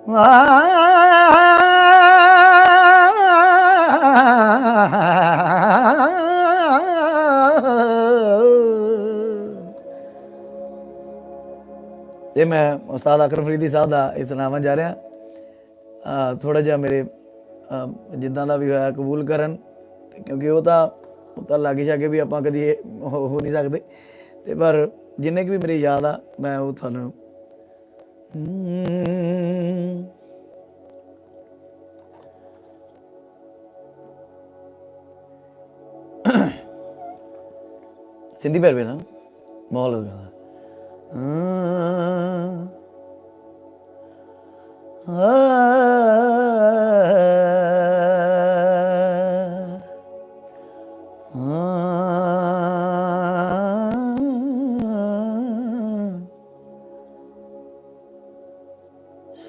ਇਹ ਮੈਂ ਉਸਤਾਦ ਅਕਰਮ ਫਰੀਦੀ ਸਾਹਿਬ ਦਾ ਇਹ ਸੁਣਾਉਣ ਜਾ ਰਿਹਾ। ਥੋੜ੍ਹਾ ਜਿਹਾ ਮੇਰੇ ਜਿੱਦਾਂ ਦਾ ਵੀ ਹੋਇਆ ਕਬੂਲ ਕਰਨ, ਕਿਉਂਕਿ ਉਹ ਤਾਂ ਲਾਗੇ ਛਾਗੇ ਵੀ ਆਪਾਂ ਕਦੀ ਹੋ ਨਹੀਂ ਸਕਦੇ, ਅਤੇ ਪਰ ਜਿੰਨੇ ਕੁ ਵੀ ਮੇਰੀ ਯਾਦ ਆ ਮੈਂ ਉਹ ਤੁਹਾਨੂੰ ਸਿੰਧੀ ਭੈਰਵੇ ਨਾ ਮਾਹੌਲ ਹੋ ਗਿਆ।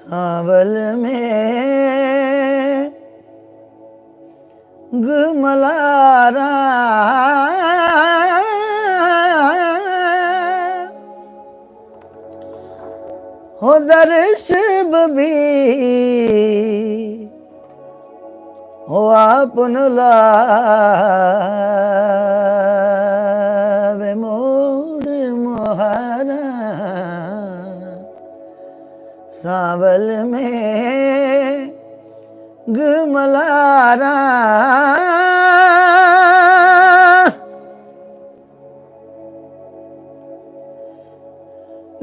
सावल में गुमलारा हो दर्श बबी हो आपन लावे मोड़ मोहारा सावल में गुमलारा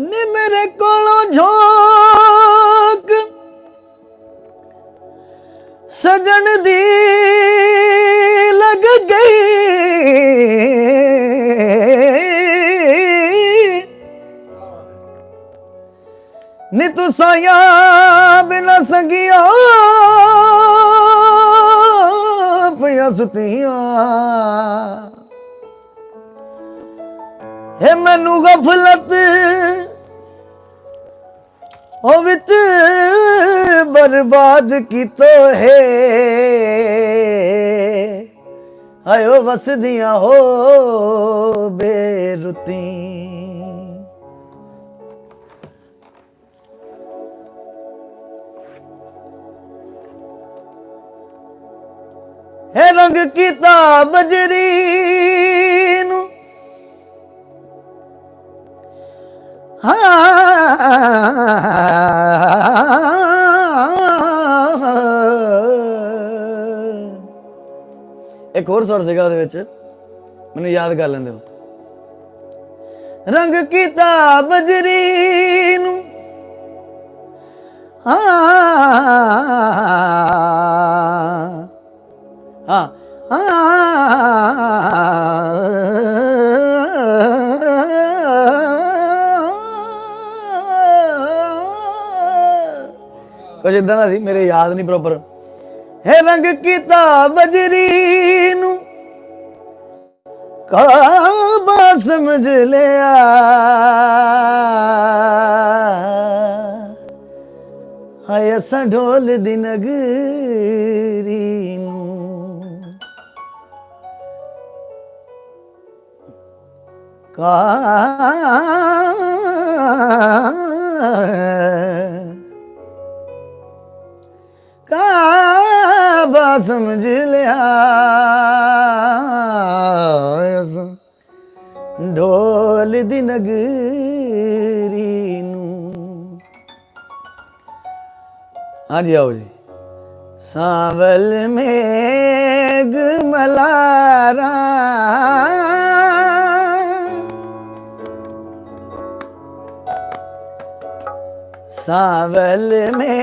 नी मेरे कोलों झोंक सजन दी लग गई नी तू साया बिना संगिया पिया सुतिया हे मैनू गफलत ओ विच बर्बाद की तो है आयो वसदियां हो बेरुती है रंग कीता बजरी नू एक होर सुर सीगा ਉਹਦੇ ਵਿੱਚ ਮੈਨੂੰ याद कर लेंदे हो। रंग कीता बजरी नू कुछ इदा का सी, मेरे याद नहीं प्रॉपर। है रंग कीता बजरी नू काबा समझ लिया हाय असा ढोल दी नगरी नू काबा समझ लिया ढोल दी नगरी नू। हाँ जी आओ जी। सावल में गुमलारा सावल में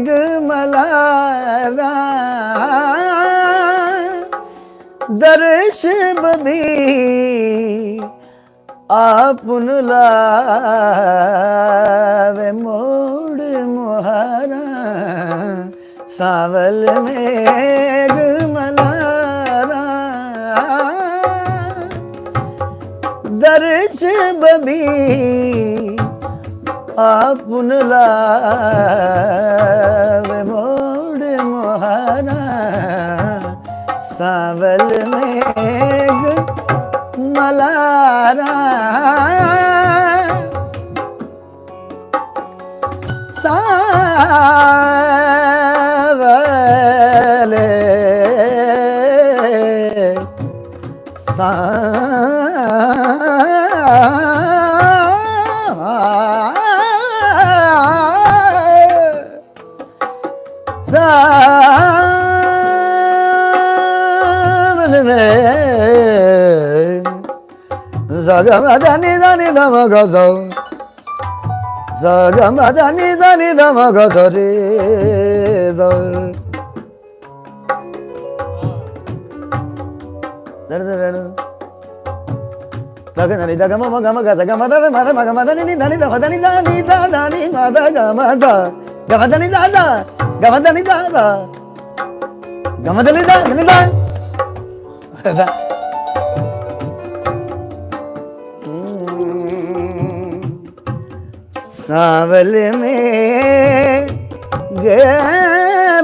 गुमलारा दर्श बबी आपन लावे मोड़ मोहारा सावल में गुमलारा दर्श बबी आपन लावे मोड़ मोहारा सावल में गुमलारा सा Zagamada ni da ni da ma ga za, zagamada ni da ni da ma ga za re za. Dar dar dar. Zagana ni da ga ma ga zagamada da ma da ma ga ma da ni da ni da ma da ni da ni da da ni ma da ga ma da, ga ma da ni da da, ga ma da ni da da, ga ma da ni da ni da. सावल में गे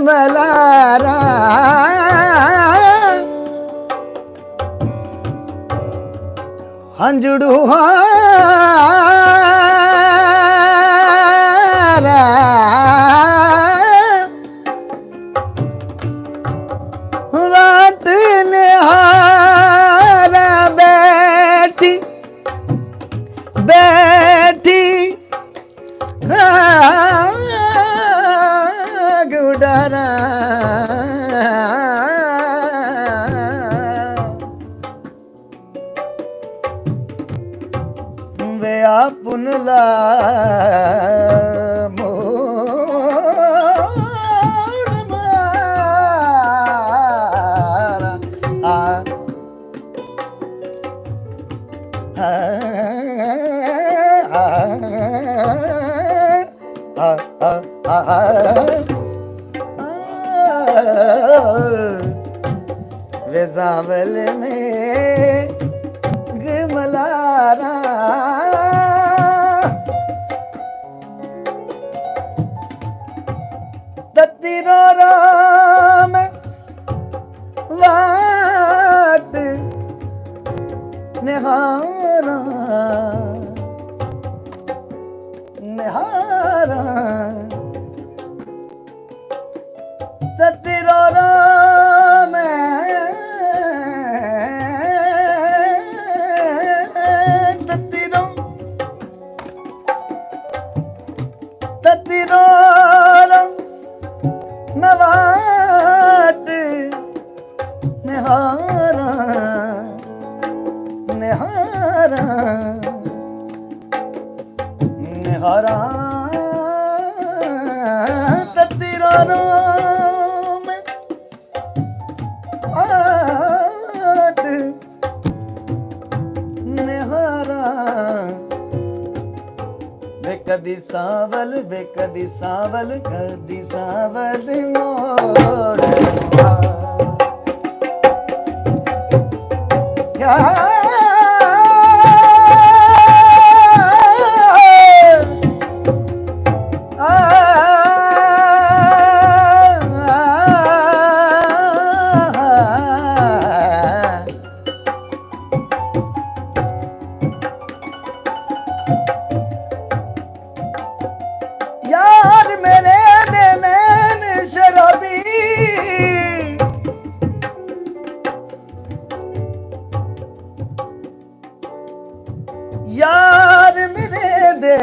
मलारा हंजुड़ू हारा वाट निहारा बैठी बैठी गुडारा वे आपुन ला मोड़ मारा वे सावल में गमलारा तत्तीरो राम वाट निहारा निहारा तत्तीरो राम तत्तीरो तत्तीरो राम वाट निहारा निहारा निहारा तत्तीरो राम वाट निहारा वे कदी सावल कदी सावल मोड़ या यार मेरे देनैन शराबी यार मेरे दे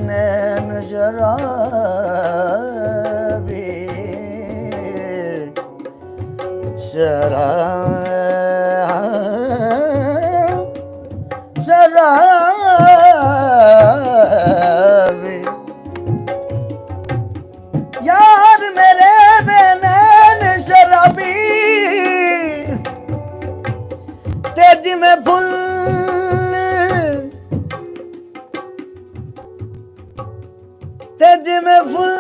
नैन शराबी शराबी यार मेरे देनैन शराबी तेजी में फुल तेजी में फुल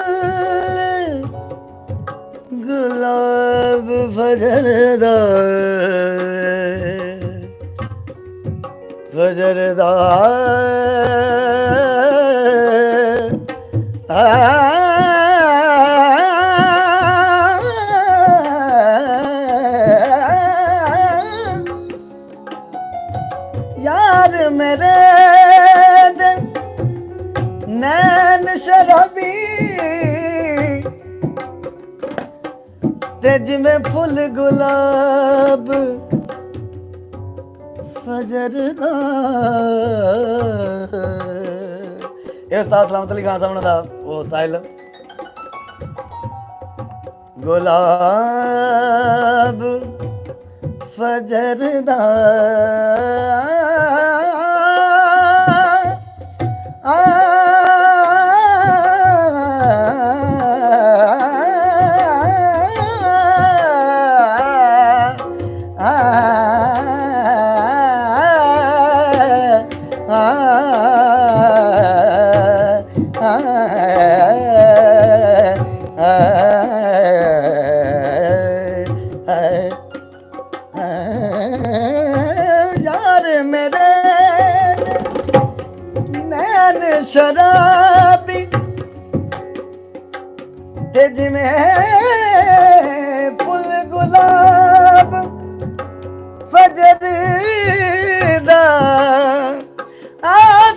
गुलाब फजरदा फजरदा यार मेरे दे नैन शराबी ते जिमें फुल गुलाब फजर दा। ये उस्ताद सलामत अली खान साहब दा वो स्टाइल गुलाब फजर दा यार मेरे नैन शराबी ते जिमें फुल गुलाब फजर दा।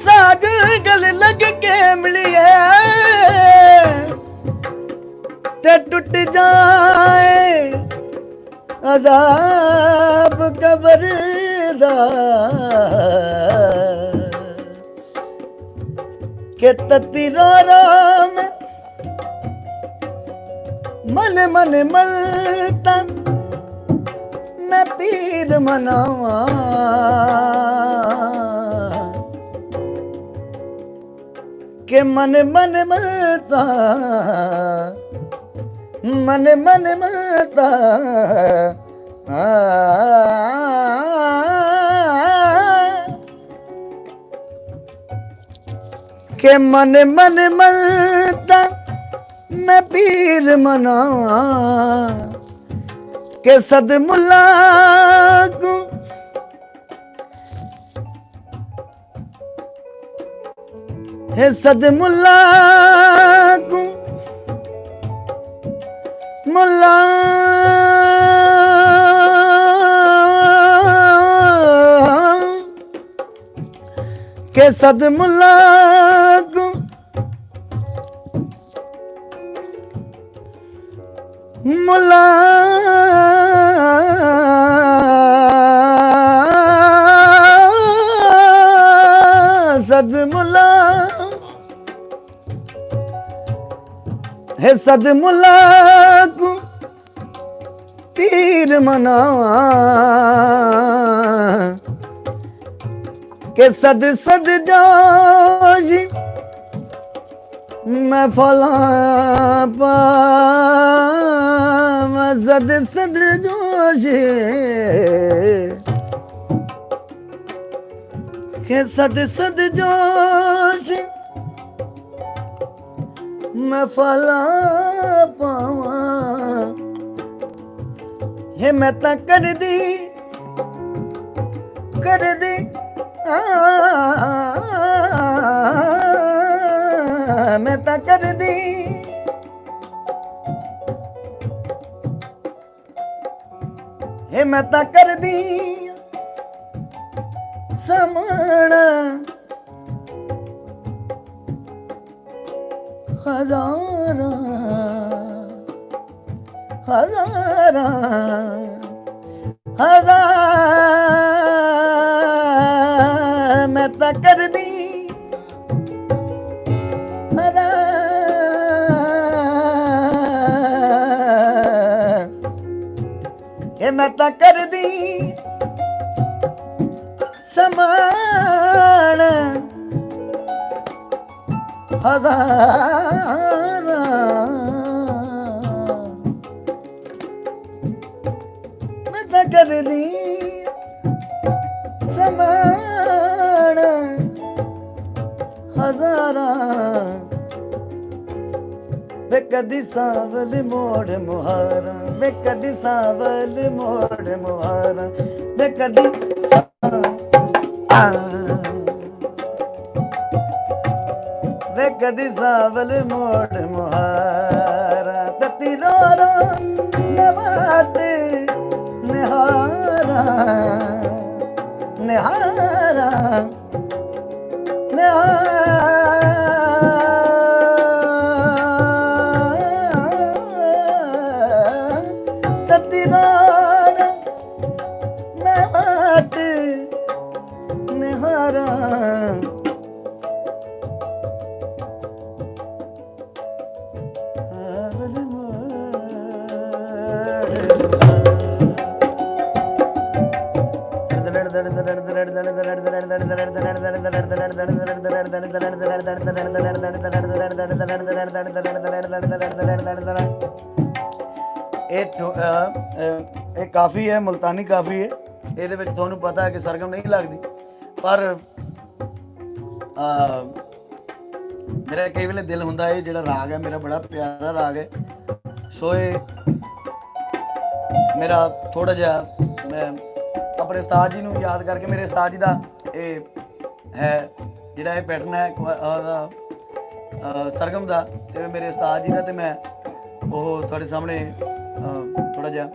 साज गल लग के मिलिए ते टूट जाए अजाब कबर दा। के तती रो में मन मन मरता मैं पीर मनावा। के मन मन मरता मन मन मरता के मन मन मरता मैं पीर मनावा। के सद मुल्ला को है सद मुल्ला को मुल्ला के सद मुल्ला को मुल्ला सद मुल्ला है सद मुल्ला को पीर मनावा। के सद सद जाजी मैं फला पा मैं सद सद जोशी। के सद सद जोशी मैं फला पावा। हे मैं ता कर दी मैं ता कर दी हे मैं ता कर दी समणा हजारा हजारा हजार मैं ता कर दी हजार मैं ता कर दी समान हजारा। मैं ता कर दी समान हजारा। वे कदी सावल मोड़ मुहारा वे कदी सावल मोड़ मुहारा वे कदी वे कदी सावल मोड़ मुहारा। तती रो रो नवाट निहारा निहारा ਇਹ ਕਾਫੀ ਹੈ, ਮੁਲਤਾਨੀ ਕਾਫੀ ਹੈ। ਇਹਦੇ ਵਿੱਚ ਤੁਹਾਨੂੰ ਪਤਾ ਹੈ ਕਿ ਸਰਗਮ ਨਹੀਂ ਲੱਗਦੀ, ਪਰ ਮੇਰਾ ਕਈ ਵੇਲੇ ਦਿਲ ਹੁੰਦਾ ਇਹ ਜਿਹੜਾ ਰਾਗ ਹੈ ਮੇਰਾ ਬੜਾ ਪਿਆਰਾ ਰਾਗ ਹੈ। ਸੋ ਇਹ ਮੇਰਾ ਥੋੜਾ ਜਿਹਾ ਮੈਂ ਆਪਣੇ ਉਸਤਾਦ ਜੀ ਨੂੰ ਯਾਦ ਕਰਕੇ, ਮੇਰੇ ਉਸਤਾਦ ਜੀ ਦਾ ਇਹ ਹੈ ਜਿਹੜਾ ਇਹ ਪੈਟਰਨ ਹੈ ਸਰਗਮ ਦਾ, ਤੇ ਮੇਰੇ ਉਸਤਾਦ ਜੀ ਦਾ, ਤੇ ਮੈਂ ਉਹ ਤੁਹਾਡੇ ਸਾਹਮਣੇ ਥੋੜਾ ਜਿਹਾ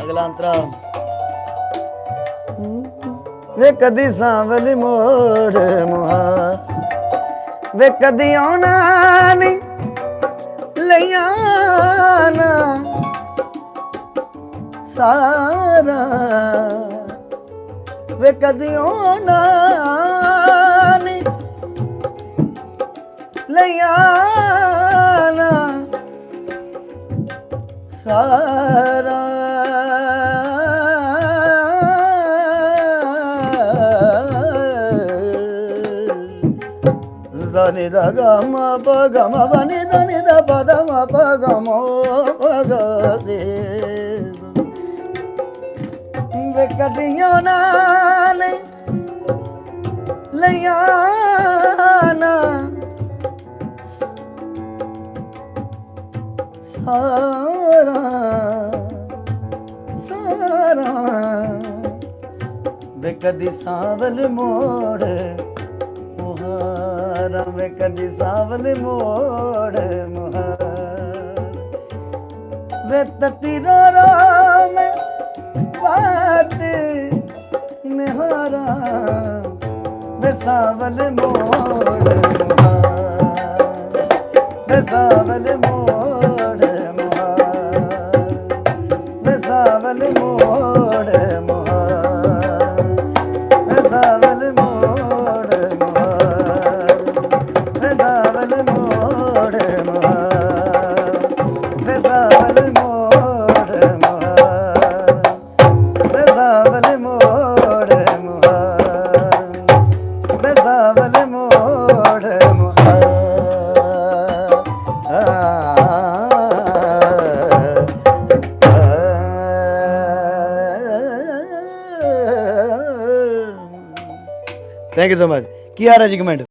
ਅਗਲਾ ਅੰਤਰਾ ਵੇ ਕਦੀ ਸਾਂਵਲ ਮੋੜ ਮੁਹਾ ਵੇ ਕਦੀ ਆਉਣਾ ਨਹੀਂ ਲਿਆਣਾ ਸਾਰਾ ਵੇ ਕਦੀ ਆਉਣਾ ਨਹੀਂ ਲਿਆਣਾ ਸਾਰਾ దని ద గ మ ప గ మ ప ని ద ని ద ప ద మ ప గ మ ప గ రే ਵੇ ਕਦੀਆਂ ਨਾਲ ਲਿਆਣਾ ਸਾਰਾ ਸਾਰਾ ਵੇ ਕਦੀ ਸਾਵਲ ਮੋੜ ਵੇ ਕਦੀ ਸਾਵਲ ਮੋੜ ਮੁਹਾਰ ਵੇ ਤਤੀ ਰੋ ਰੋ ਮੈਂ ਬਾਤ ਨਿਹਾਰਾ ਵਸਾਵਲ ਮੋੜ ਮੁਹਾਰ ਵਸਾਵਲ ਮੋੜ ਮੁਹਾਰ ਵਸਾਵਲ ਮੋੜ ਮੁਹਾਰ ਵਸਾਵਲ ਮੋੜ ਮੁਹਾਰ ਵਸਾਵਲ ਮੋੜ ਮੁਹਾਰ ਵਸਾਵਲ ਮੋੜ ਮੁਹਾਰ ਵਸਾਵਲ ਮੋੜ ਮੁਹਾਰ ਵਸਾਵਲ ਮੋੜ ਮੁਹਾਰ ਥੈਂਕ ਯੂ ਸੋ ਮਚ। ਕੀ ਆ ਰਿਹਾ ਜੀ ਕਮੈਂਟ?